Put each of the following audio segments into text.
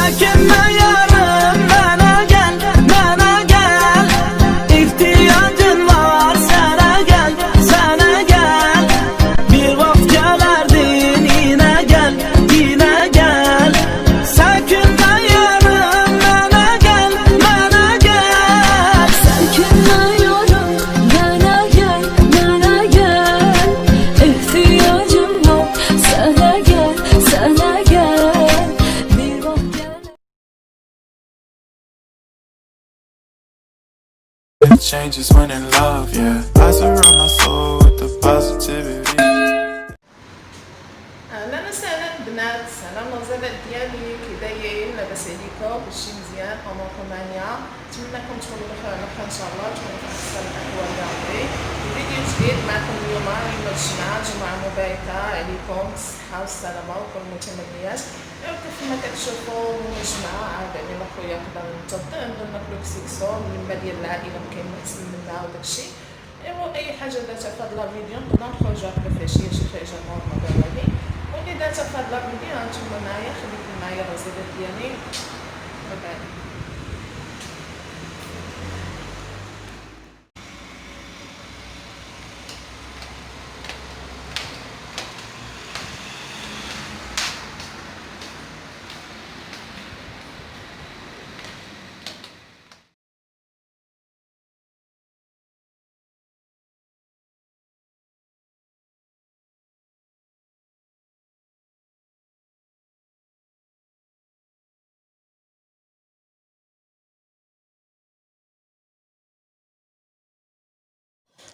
Çekinme yarım, bana gel, bana gel. İhtiyacın var, sana gel, sana gel. Bir vakit gelerdin, yine gel, yine gel. Çekinme yarım, bana gel, bana gel. Çekinmiyorum, bana gel, bana gel. İhtiyacım var, sana gel, sana gel. Bir vakit gel. It changes when in love, yeah. I surround my soul with the positivity. اهلا وسهلا بنات، سلام نزلت ديالي كي دايرين؟ لاباس عليكم؟ كلشي مزيان؟ اموركم هانيه؟ نتمنىكم تكونوا بخير بخير ان شاء الله، تكونوا في احسن الاحوال يا ربي. فيديو جديد معكم اليوم يوم الجمعه، جمعه مباركه عليكم بالصحه والسلامه وكل المتمنيات. كيف ما كتشوفوا يوم الجمعه عاد علينا خويا نقدر نتوضا ناكلو كسكسو اللمه ديال العائله ما كاين ما احسن منها وداكشي. ايوا اي حاجه داتها في هاد لا فيديو نقدر نخرجوا هكا في العشيه شي خريجه نورمال هادي. واللي داتها في هاد لا فيديو هانتوما معايا، خليكم معايا الرصيدات ديالي وبعد.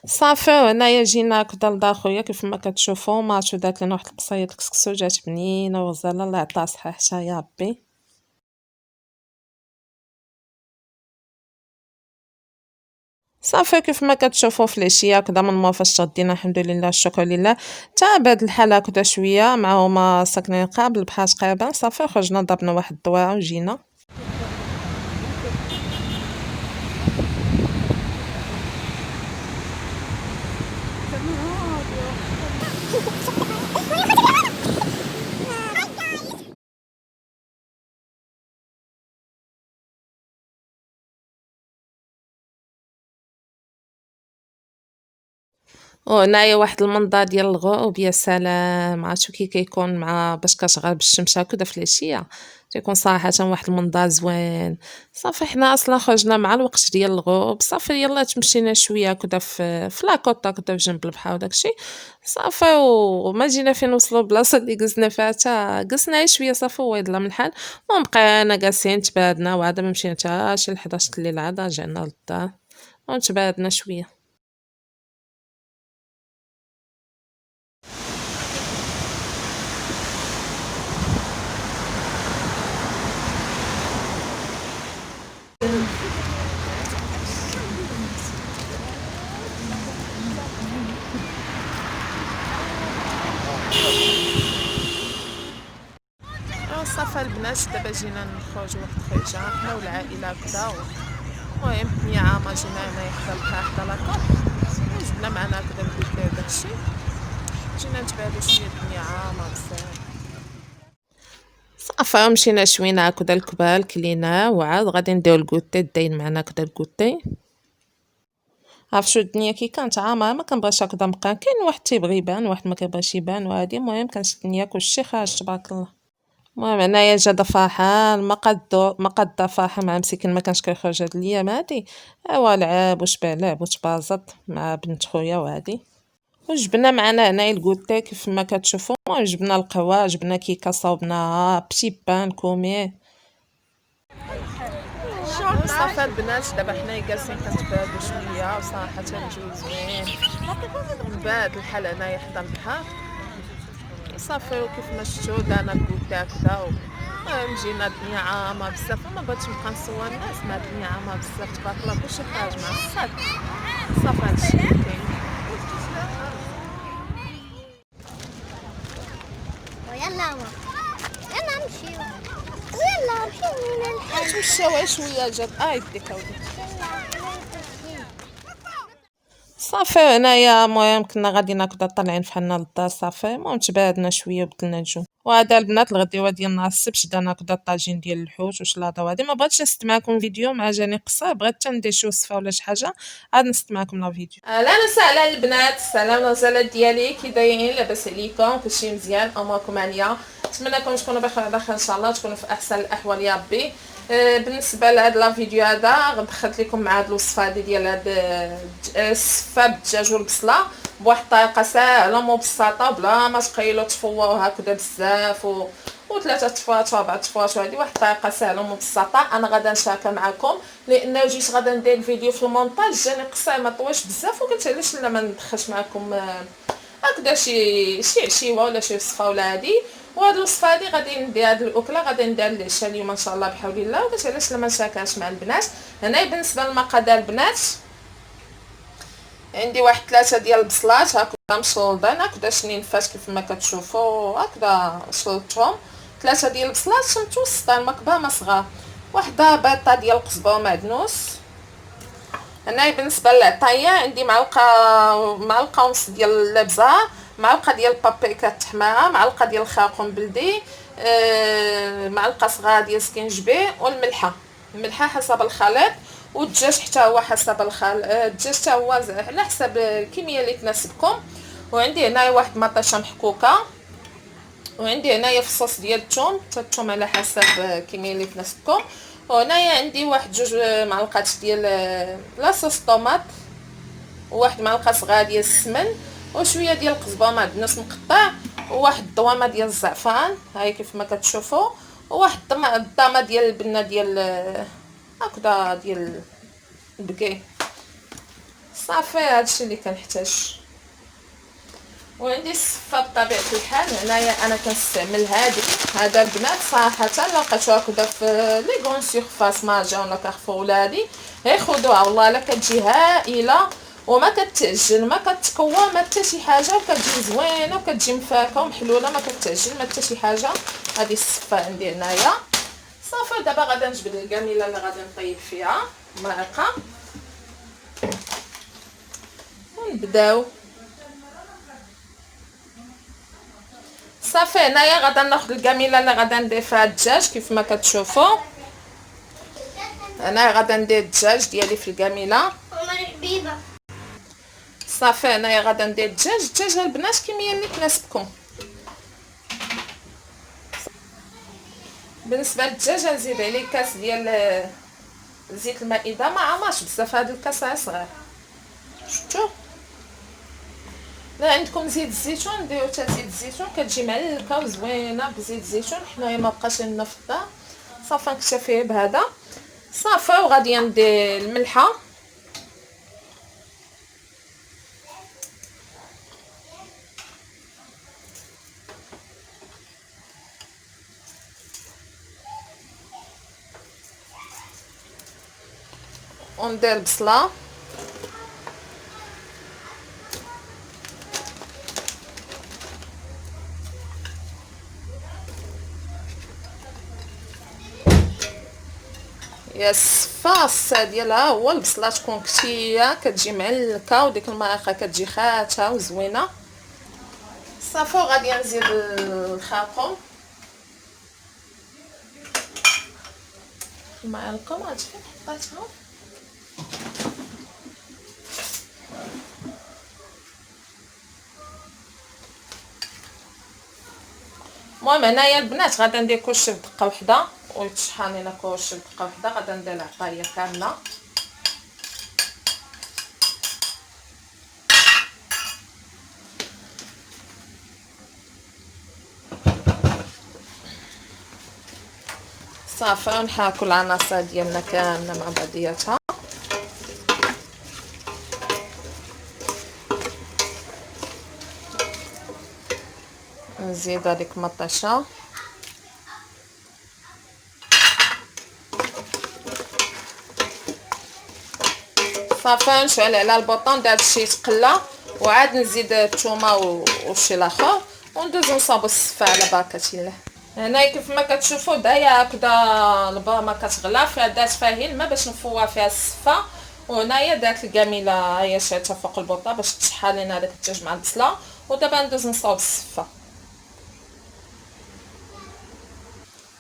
صافي هنايا جينا هكدا لدار خويا كيف ما كتشوفوا ماتشو دارت لنا واحد البصيد الكسكسو جات بنينه وغزاله، الله يعطيها الصحه حتى يا ربي. صافي كيف ما كتشوفوا في العشيه هكدا من ما فاش تغدينا الحمد لله الشكر لله. تا بهاد الحال هكدا شويه مع هما ساكنين قابل البحر تقريبا. صافي خرجنا ضربنا واحد الدواعه وجينا. وهنايا واحد المنظر ديال الغروب، يا سلام، عرفتو كي كيكون مع باش كتغرب الشمس هكدا في العشيه، تيكون صراحه واحد المنظر زوين. صافي حنا اصلا خرجنا مع الوقت ديال الغروب، صافي يلا تمشينا شويه هكدا في لاكوط هكدا في جنب البحر وداكشي. صافي وما جينا فين نوصلوا البلاصه اللي جلسنا فيها، تا جلسنا شويه صافي ويضلا من الحال. المهم بقينا جالسين تبادنا وعاد ما مشينا حتى شي 11 الليل، عاد رجعنا للدار ونتبادنا شويه. صافي البنات دابا جينا نخرجوا واحد الخريجه حنا والعائله هكدا. المهم 8 عام جينا هنايا حدا البحر حدا لاكوط، وجبنا معنا هكدا البوكيه وداكشي، جينا نتبادلوا شويه 8 عام بزاف. صافي مشينا شوينا هكدا الكبال كلينا وعاد غادي نديرو الكوتي، داين معنا هكدا الكوتي. عرفت شو الدنيا كي كانت عامره ما كنبغيش هكدا نبقى، كاين واحد تيبغي يبان واحد ما كيبغيش يبان وهادي. المهم كانت الدنيا كلشي خارج تبارك الله. المهم هنايا جا فرحان ما قد فرحان مع مسكين ما كانش كيخرج هاد الايام هادي. ايوا لعب وشبع لعب وتبازط مع بنت خويا وهادي. وجبنا معنا هنايا الكوتي كيف ما كتشوفوا. المهم جبنا القهوه، جبنا كيكه صوبناها، بتي بان كومي. صافي البنات دابا حنايا جالسين كنتبادلوا شويه وصراحه الجو زوين، من بعد الحال هنايا حدا البحر. صافي وكيف ما شفتوا دانا الكوتي هكدا. المهم جينا الدنيا عامه بزاف، ما بغيتش نبقى نصور الناس مع الدنيا عامه بزاف تبارك الله، كلشي خارج مع الصاد. صافي هادشي اللي كاين. يلا نمشيو، يلا نمشيو من الحي. نتمشاو شويه جات يديك اودي. صافي هنايا المهم كنا غاديين هكذا طالعين فحالنا للدار. صافي المهم تبادلنا شويه وبدلنا الجو. وهذا البنات الغديوه ديال نهار السبت شدانا هكذا الطاجين ديال الحوت وشلاضه. وهادي ما بغيتش نست معكم فيديو مع جاني قصير، بغيت حتى ندير شي وصفه ولا شي حاجه عاد نست معكم لا فيديو. اهلا وسهلا البنات، السلام والغزالات ديالي، كي دايرين؟ لاباس عليكم؟ كلشي مزيان؟ اموركم عليا؟ نتمنىكم تكونوا بخير على خير ان شاء الله، تكونوا في احسن الاحوال يا ربي. بالنسبه لهاد لا فيديو هذا غدخلت لكم مع هاد الوصفه هذه ديال هاد السفه بالدجاج والبصله بواحد الطريقه ساهله مبسطه بلا ما تقيلوا تفوروه هكذا بزاف وثلاثه تفوات واربعه تفوات. وهذه واحد الطريقه ساهله ومبسطه انا غادا نشاركها معكم، لانه جيت غادا ندير الفيديو في المونتاج جاني قصير ما طويش بزاف، وقلت علاش لا ما ندخلش معكم هكذا شي عشيوه ولا شي وصفه ولا هادي. وهاد الوصفه هادي غادي ندير هاد الاكله غادي ندير العشاء اليوم ان شاء الله بحول الله، وقلت علاش لا ما نشاركهاش مع البنات. هنا بالنسبه للمقادير البنات عندي واحد 3 ديال البصلات هكذا مشلضين هكذا شنينفات كيف ما كتشوفوا هكذا شلطتهم. 3 ديال البصلات متوسطين ما كبار ما صغار. واحده بيضه ديال القزبر معدنوس. هنا بالنسبه للعطايه عندي معلقه ونص ديال الابزار، معلقه ديال البابريكا التحماره، معلقه ديال الخرقوم بلدي، معلقه صغيره ديال سكينجبير، والملحه حسب الخليط، والدجاج حتى هو حسب الدجاج حتى هو على حسب الكميه اللي تناسبكم. وعندي هنايا واحد مطيشه محكوكه، وعندي هنايا فصوص ديال الثوم على حسب الكميه اللي تناسبكم. وهنايا عندي واحد 2 معلقات ديال لاصوص طوماط، وواحد معلقه صغيره ديال السمن، وشويه ديال القزبر معدنوس مقطع، وواحد الضوامه ديال الزعفران هاي كيف ما كتشوفوا، وواحد الضامه ديال البنه ديال هكذا ديال البكي. صافي هادشي اللي كنحتاج. وعندي السفه بطبيعه الحال هنايا انا كنستعمل هذا البنات صراحه لا لقيتوها هكذا في لي غون سيرفاس ماجا ولا كارفور ولا هادي غير خذوها والله لا كتجي هائله وما كتعجن ما كتكوى ما حتى شي حاجه، وكتجي زوينه وكتجي مفاكه ومحلوله ما كتعجن ما حتى شي حاجه. هذه السفه عندي هنايا. صافي دابا غادا نجبد الكاميله اللي غادي نطيب فيها معلقه ونبداو. صافي هنايا غادا ناخذ الكاميله اللي غادا ندير فيها الدجاج كيف ما كتشوفوا. انا غادا ندير الدجاج ديالي في الكاميله. صافي هنايا غادا ندير الدجاج البنات كميه اللي تناسبكم. بالنسبه للدجاج نزيد عليه كاس ديال زيت المائده، ما عمرش بزاف هذا الكاس صغير شفتوا. لا عندكم زيت الزيتون ديروا حتى زيت الزيتون كتجي معلكه وزوينه بزيت الزيتون. حنايا ما بقاش لنا في الدار صافي نكتفي بهذا. صافي وغادي ندير الملحه وندير البصله يا الصفاص ديالها هو البصله تكون كتيه كتجي معلكه وديك المرقه كتجي خاته وزوينه. صافي غادي نزيد الخرقوم المعلقه ما عرفتش فين حطيتها. المهم هنايا البنات غادا ندير كلشي بدقه وحده ويتشحن لنا كلشي بدقه وحده. غادا ندير العطايه كامله صافي ونحركوا العناصر ديالنا كامله مع بعضياتها. نزيد هذيك المطيشه صافي نشعل على البوطون داك الشيء تقلى، وعاد نزيد الثومه والشي الاخر وندوزو نصاوبو السفه على بركه الله. هنايا كيف ما كتشوفوا دايره هكذا البرامه كتغلى فيها دات فيها الماء باش نفوها فيها السفه، وهنايا داك الكاميله هي شعلتها فوق البوطه باش تشحى لينا داك الدجاج مع البصله. ودابا ندوز نصاوب السفه.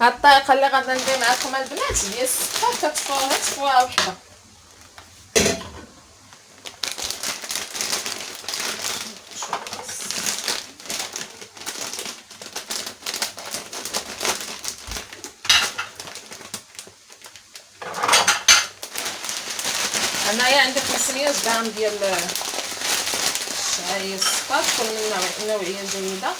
هاد الطريقه اللي غادي ندير معكم البنات ديال السفه كتفوها وحده. هنايا عندي 500 غرام ديال الشعير الصفار، تكون من نوعيه جيده.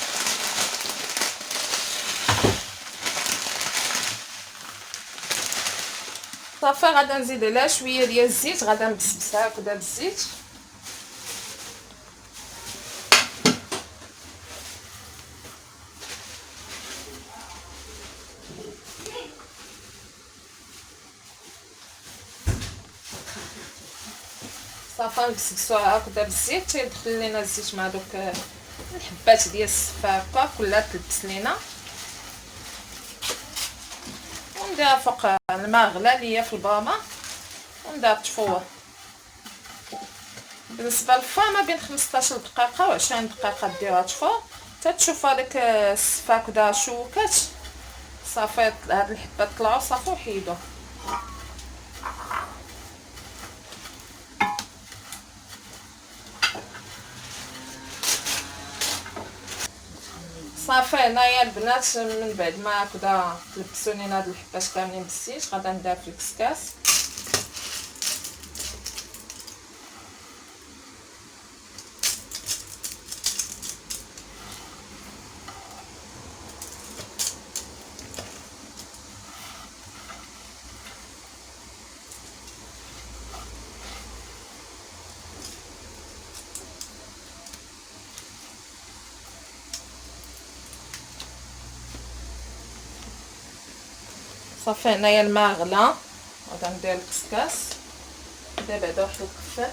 صافي غادا نزيد عليها شويه ديال الزيت، غادا نبسبسها هكذا بالزيت. صافي نبسبسوها هكذا بالزيت تيدخل لينا الزيت مع دوك الحبات ديال السفه هكا كلها تلبس لينا. ونديرها فوق الماء غلا ليا في البامه وندير تفور. بالنسبه للفا ما بين 15 دقيقه و 20 دقيقه ديروها تفور حتى تشوفوا داك السفه هكذا شوكات. صافي هاد الحبات طلعوا صافي وحيدوه. صافي هنايا البنات من بعد ما هكذا تلبسوا لينا هاد الحبات كاملين بالزيت غادا ندير في الكسكاس. صافي هنايا الماء غلا غادا ندير الكسكاس دابا بعدا واحد القفال.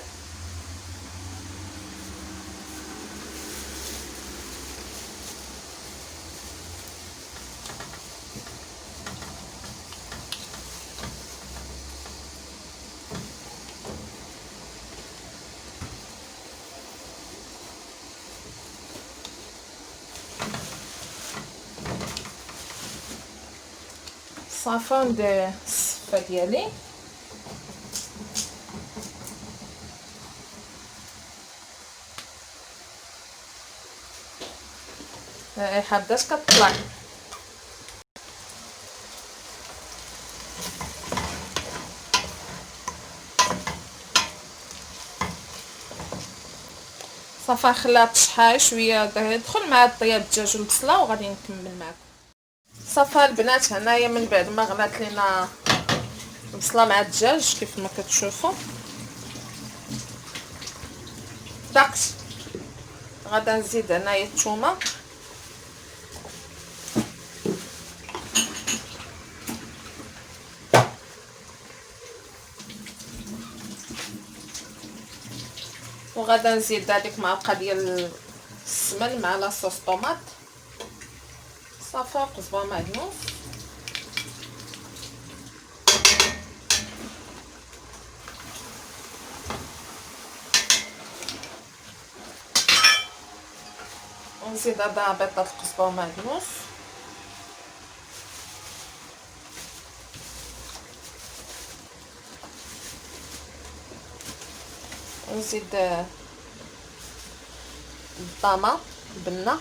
صافي ندير السفه ديالي الريحه بدات كطلع. صافي خليها تشحال شويه يدخل مع الطياب الدجاج والبصله وغادي نكمل معكم. صافي البنات هنايا من بعد ما غلات لينا البصله مع الدجاج كيف ما كتشوفوا داكت غادا نزيد هنايا الثومه وغادا نزيد هذيك معلقه ديال السمن مع لاصوص طوماط. صافي قزبره معدنوس ونزيد هذا بيضه القزبره معدنوس ونزيد الطامه البنه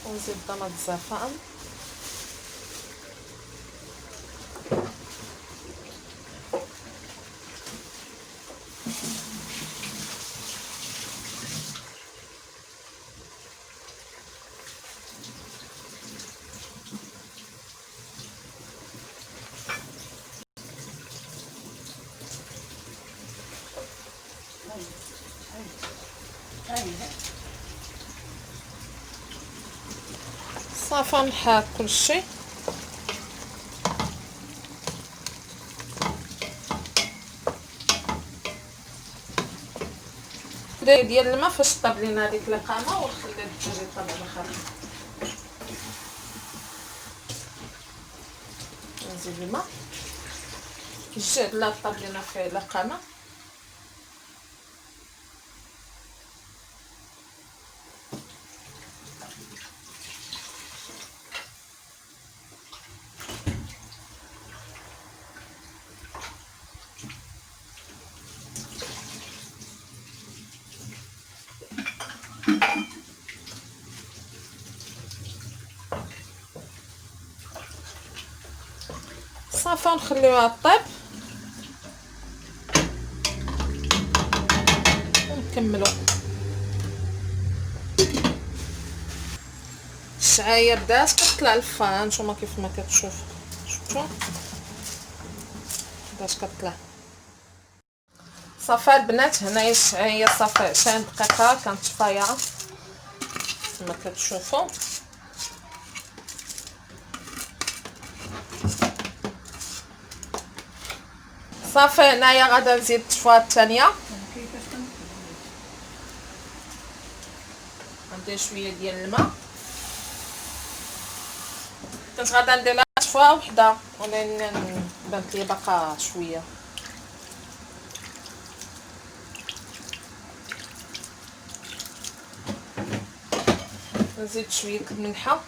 ونزيد طماط الزعفران صافي نحرك كلشي وحده ديال الماء فاش طاب لينا هذيك القامه ونخلي الدجاج يطلع الاخر. نزيد الماء الدجاج لا طاب لينا فيه القامه. صافي نخليوها طيب ونكملو. الشعايه بدات كتطلع الفان، نتوما كيف ما كتشوفوا شفتوا بدات كتطلع. صافي البنات هنايا الشعايه صافي 20 دقيقه كانت طفايه كما كتشوفوا. صافي هنايا غادا نزيد التفوه الثانيه، ندير شويه ديال الماء. كنت غادا ندير لها تفوه وحده ولكن بانت لي باقا شويه. نزيد شويه الملحه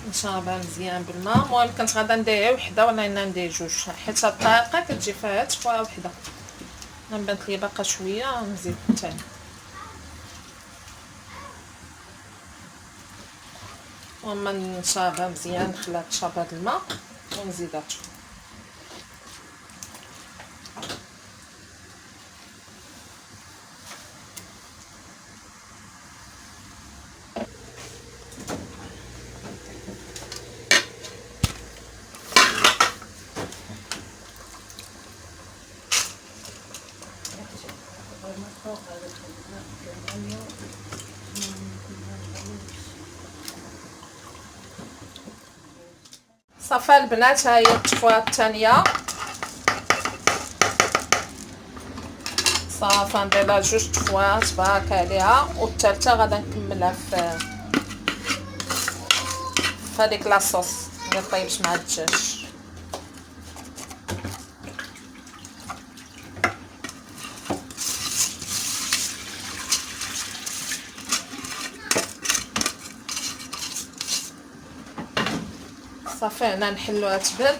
نشربها مزيان بالماء. المهم كنت غادا ندير وحده ولا ندير جوج حيت هاد الطريقه كتجي فيها تفوه وحده. انا بانت لي باقا شويه نزيد الثاني. وما نشربها مزيان نخليها تشرب هاد الماء ونزيدها تفوه. صافي البنات ها هي التفوه الثانيه. صافي ندير لها جوج تفوات تبارك عليها، والثالثه غادا نكملها في هذيك لاصوص اللي طيبش مع الدجاج. صافي هنا نحلوها تبرد.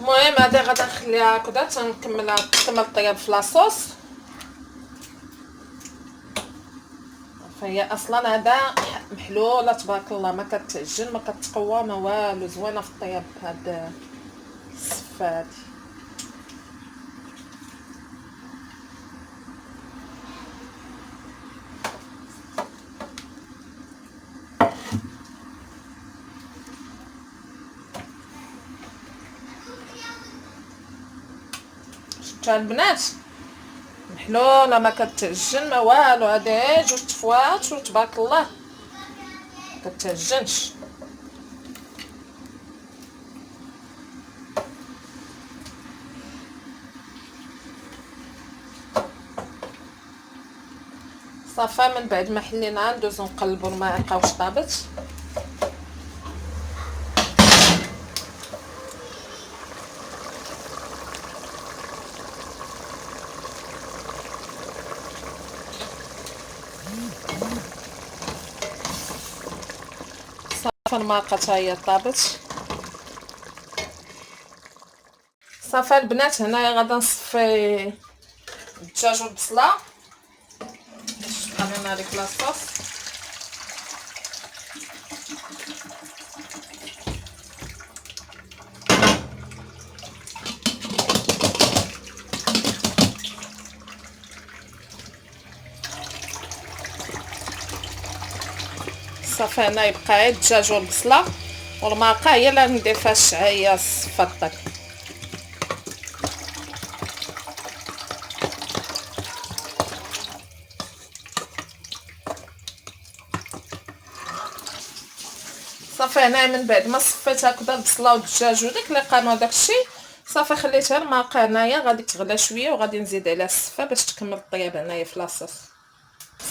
المهم هادي غادا نخليها هكذا تنكملها تكمل طياب في لاصوص. فهي اصلا هذا محلوله تبارك الله، ما كتعجن ما كتقوى ما والو، زوينه في الطياب هاد الصفه هادي. شفتوا البنات محلوله ما كتعجن ما والو، هادي جوج تفوات وتبارك الله كتعجنش. صافي من بعد ما حلينا ندوزو نقلبو الماء واش طابت. صافي الماقه حتى هي طابت. صافي البنات هنايا غادا نصفي الدجاج والبصله باش تبقى لنا هذيك لاصوص. صافي هنا يبقى الدجاج والبصله والمرقه هي اللي ندير فيها الشعريه الصفطك. صافي هنا من بعد ما صفيت هكذا البصله والدجاج وداك اللي قانوا داكشي، صافي خليتها المرقه هنايا غادي تغلى شويه وغادي نزيد عليها السفه باش تكمل الطياب هنايا في لاصوص.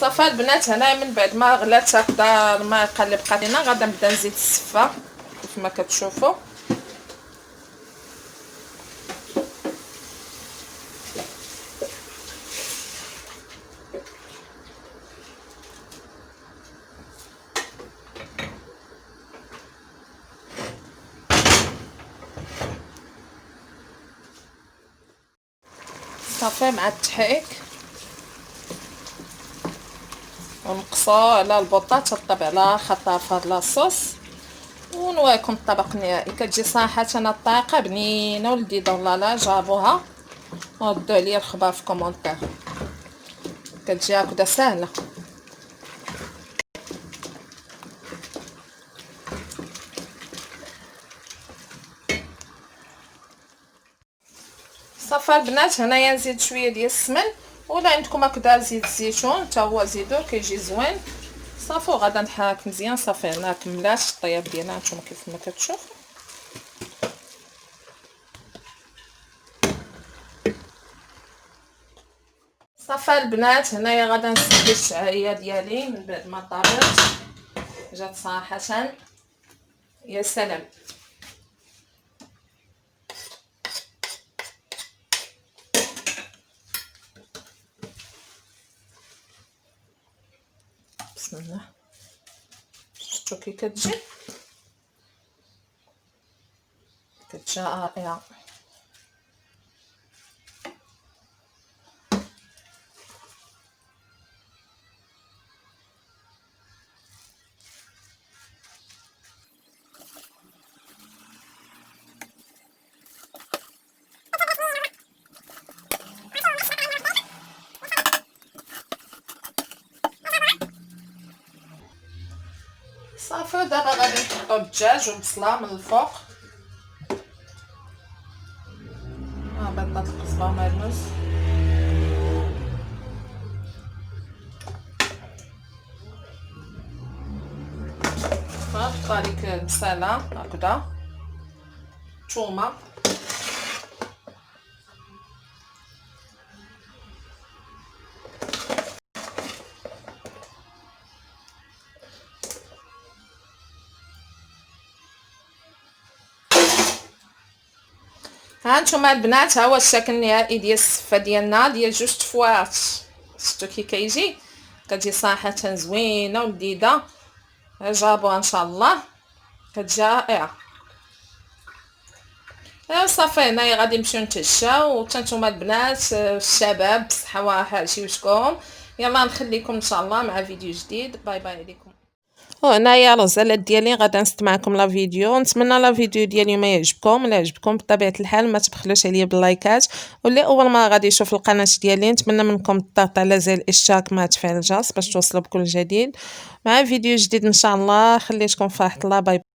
صافي البنات هنا من بعد ما غلات هكذا المرقه اللي بقات لينا غادي نبدا نزيد السفه كيف ما كتشوفوا. صافي مع التحريك ونقصو على البوطه تطيب على خطها في هاد لاصوص ونوريكم الطبق النهائي. كتجي صراحه الطريقه بنينه ولذيذه والله لا جربوها وردوا عليا الخبر في كومونتير، كتجي هكذا سهله. صافي البنات هنايا نزيد شويه ديال السمن ولا عندكم هكذا زيت الزيتون حتى هو زيدوه كيجي زوين. صافي وغادا نحرك مزيان. صافي هنا كملات الطياب ديالنا نتوما كيف ما كتشوفوا. صافي البنات هنايا غادا نسقي الشعريه ديالي من بعد ما طابت جات صراحه يا سلام. بسم الله شفتوا كي كتجي رائعه. صافي دابا غادي نحطو الدجاج والبصله من الفوق بيضات القزبر ومرموز نحط عليك بصله هكذا ثومه هانتوما البنات. ها هو الشكل النهائي ديال السفه ديالنا ديال جوج تفوات. شفتوا كي كيجي كتجي صراحه زوينه ولذيذه. جربوها ان شاء الله كتجي رائعه. صافي هنايا غادي نمشيو نتعشاو وتنتوما البنات الشباب بصحه وراحه عشيوشكم. يلا نخليكم ان شاء الله مع فيديو جديد. باي باي عليكم. وهنايا الغزالات ديالي غادا نست معكم لا فيديو. نتمنى لا فيديو ديالي ما يعجبكم. الا عجبكم بطبيعه الحال ما تبخلوش عليا باللايكات، واللي اول مره غادي يشوف القناه ديالي نتمنى منكم الضغط على زر الاشتراك مع تفعيل الجرس باش توصلوا بكل جديد. مع فيديو جديد ان شاء الله. خليتكم في راحه الله. باي.